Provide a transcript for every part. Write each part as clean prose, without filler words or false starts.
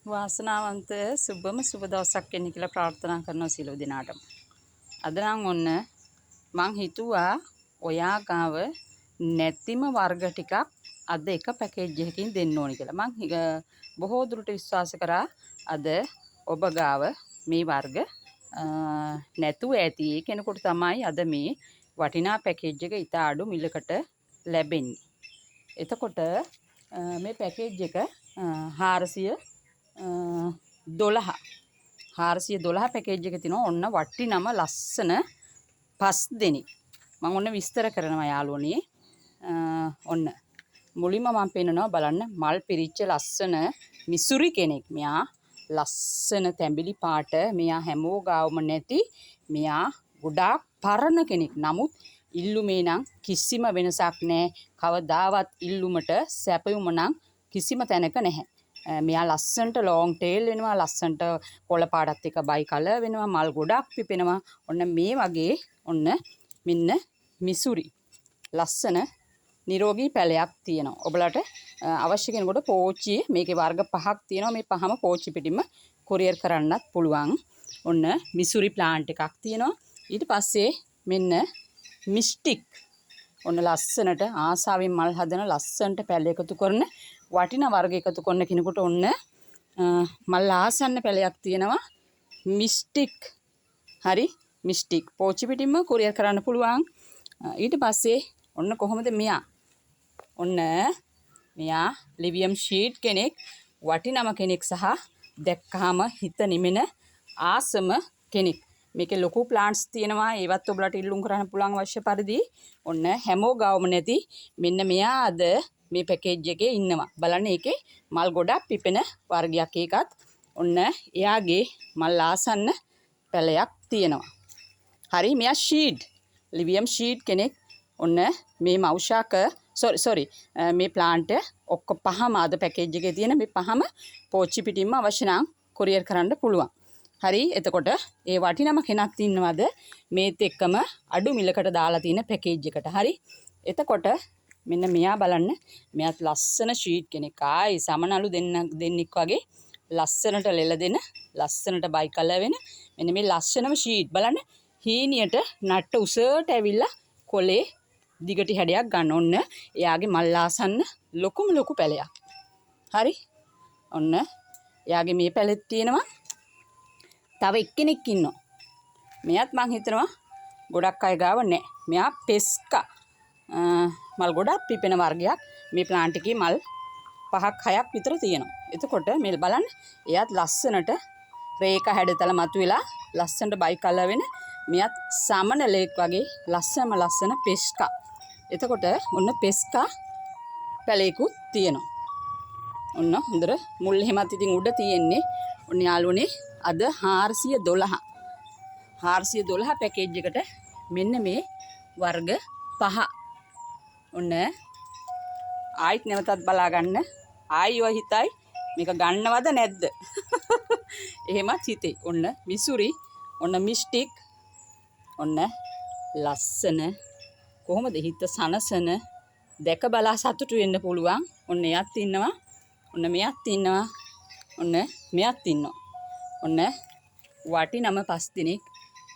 වාසනාවන්ත සුබම සුබ දවසක් වෙන්න කියලා ප්‍රාර්ථනා කරනවා සියලු දෙනාටම. අද නම් ඔන්න මං හිතුවා ඔයා ගාව නැතිම වර්ග ටිකක් අද එක පැකේජ් එකකින් දෙන්න ඕනි කියලා. මං බොහෝ දුරට විශ්වාස කරා අද ඔබ ගාව මේ වර්ග නැතුව ඇති කෙනෙකුට තමයි අද මේ වටිනා පැකේජ් එක ඉත අඩු මිලකට ලැබෙන්නේ. එතකොට මේ පැකේජ් එක 412 පැකේජ් එක තියෙනවා. ඔන්න වටිනම ලස්සන 5 දෙනෙක්. මම ඔන්න විස්තර කරනවා යාළුවනේ. ඔන්න මුලින්ම මම පෙන්නනවා බලන්න මල් පිරිච්ච ලස්සන මිසුරි කෙනෙක්. මෙයා ලස්සන තැඹිලි පාට. මෙයා හැමෝ ගාවම නැති. මෙයා ගොඩාක් පරණ කෙනෙක්. නමුත් ඉල්ලුමේ නම් කිසිම වෙනසක් නැහැ. කවදාවත් ඉල්ලුමට සැපයුම නම් කිසිම තැනක නැහැ. මෙයා ලස්සනට ලොං ටේල් වෙනවා. ලස්සනට කොළ පාටත් එක්ක බයි කලර් වෙනවා. මල් ගොඩක් පිපෙනවා. ඔන්න මේ වගේ ඔන්න මෙන්න මිසුරි ලස්සන නිරෝගී පැලයක් තියෙනවා. ඔබලට අවශ්‍ය කෙනෙකුට පෝච්චි මේකේ වර්ග 5ක් තියෙනවා. මේ පහම පෝච්චි පිටින්ම කොරියර් කරන්නත් පුළුවන්. ඔන්න මිසුරි ප්ලාන්ට් එකක් තියෙනවා. ඊට පස්සේ මෙන්න මිස්ටික් ඔන්න ලස්සනට ආසාවෙන් මල් හදන ලස්සනට පැල එකතු කරන වටිනා වර්ග එකතු කරන කෙනෙකුට ඔන්න මල් ආසන්න පැලයක් තියෙනවා. මිස්ටික් හරි මිස්ටික් පෝච්චි පිටින්ම කොරියර් කරන්න පුළුවන්. ඊට පස්සේ ඔන්න කොහොමද මෙයා ඔන්න මෙයා ලිවියම් ෂීට් කෙනෙක් වටිනම කෙනෙක් සහ දැක්කහම හිත නිමෙන ආසම කෙනෙක්. මේකේ ලොකු ප්ලාන්ට්ස් තියෙනවා. ඒවත් ඔබලට ඉල්ලුම් කරන්න පුළුවන් අවශ්‍ය පරිදි. ඔන්න හැමෝ ගාවම නැති මෙන්න මෙයා අද මේ පැකේජ් එකේ ඉන්නවා. බලන්න ඒකේ මල් ගොඩක් පිපෙන වර්ගයක් ඒකත්. ඔන්න එයාගේ මල් ආසන්න පැලයක් තියෙනවා. හරි මෙයා ෂීඩ් ලිවියම් ෂීඩ් කෙනෙක්. ඔන්න මේ මෞෂාක සෝරි මේ ප්ලාන්ට් ඔක්කොම පහම අද පැකේජ් එකේ තියෙන මේ පහම පෝච්චි පිටින්ම අවශ්‍ය නම් කොරියර් කරන්න පුළුවන්. හරි එතකොට ඒ වටිනම කෙනක් ඉන්නවද මේත් එක්කම අඩු මිලකට දාලා තියෙන පැකේජ් එකට. හරි එතකොට මෙන්න මෙයා බලන්න මෙයාත් ලස්සන ෂීට් කෙනෙක්. ආයි සමනලු දෙන්නෙක් වගේ ලස්සනට ලෙල දෙන ලස්සනට බයි කලර් වෙන මෙන්න මේ ලස්සනම ෂීට් බලන්න. හීනියට නට්ට උසට ඇවිල්ලා කොලේ දිගටි හැඩයක් ගන්න. ඔන්න එයාගේ මල් ආසන්න ලොකුම ලොකු පැලයක්. හරි ඔන්න එයාගේ මේ පැලෙත් තියෙනවා. තව එක්කෙනෙක් ඉන්නවා. මෙයාත් මං හිතනවා ගොඩක් අය ගාව නැහැ. මෙයා පෙස්කා මල් ගොඩක් පිපෙන වර්ගයක්. මේ ප්ලාන්ට් එකේ මල් 5ක් 6ක් විතර තියෙනවා. එතකොට මේ බලන්න එයාත් ලස්සනට රේඛා හැඩතල මතුවෙලා ලස්සනට බයි කලර් වෙන මෙයාත් සමනලෙක් වගේ ලස්සන පෙස්කා. එතකොට ඔන්න පෙස්කා පැලේකුත් තියෙනවා. ඔන්න හොඳට මුල් එහෙමත් ඉතින් උඩ තියෙන්නේ. ඔන්න යාළුවනේ අද 412 පැකේජ් එකට මෙන්න මේ වර්ග 5. ඔන්න ආයිත් නැවතත් බලා ගන්න. ආයි ඔය හිතයි මේක ගන්නවද නැද්ද? එහෙමත් හිතේ. ඔන්න මිසුරි ඔන්න මිස්ටික් ඔන්න ලස්සන කොහොමද හිත සනසන දැක බලා සතුටු වෙන්න පුළුවන්. ඔන්න එයත් ඉන්නවා. ඔන්න මෙයත් ඉන්නවා. ඔන්න මෙයත් ඉන්නවා. ඔන්න වටිනම 5 දිනක්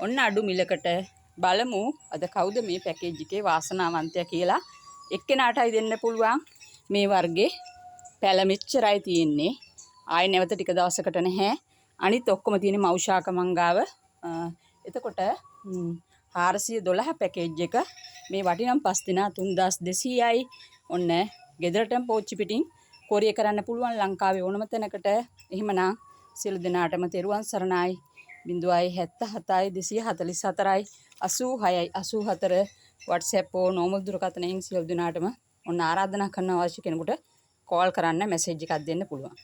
ඔන්න අඩු මිලකට බලමු අද කවුද මේ පැකේජ් එකේ වාසනාවන්තයා කියලා. එක්කෙනාටයි දෙන්න පුළුවන් මේ වර්ගේ පැල මෙච්චරයි තියෙන්නේ. ආයෙ නැවත ටික දවසකට නැහැ. අනිත් ඔක්කොම තියෙන්නේ මෞෂාක මංගාව. එතකොට 412 පැකේජ් එක මේ වටිනම් 5 දිනා 3200යි. ඔන්න ගෙදරටම පෝච්චි පිටින් කොරියර් කරන්න පුළුවන් ලංකාවේ ඕනම තැනකට. එහෙමනම් සියලු දෙනාටම තෙරුවන් සරණයි. 077යි 244යි 86යි 84 WhatsApp ඕ normal දුරකථනයෙන් සියලු දෙනාටම ඔන්න ආරාධනා කරන අවශ්‍ය කෙනෙකුට කෝල් කරන්න මැසේජ් එකක් දෙන්න පුළුවන්.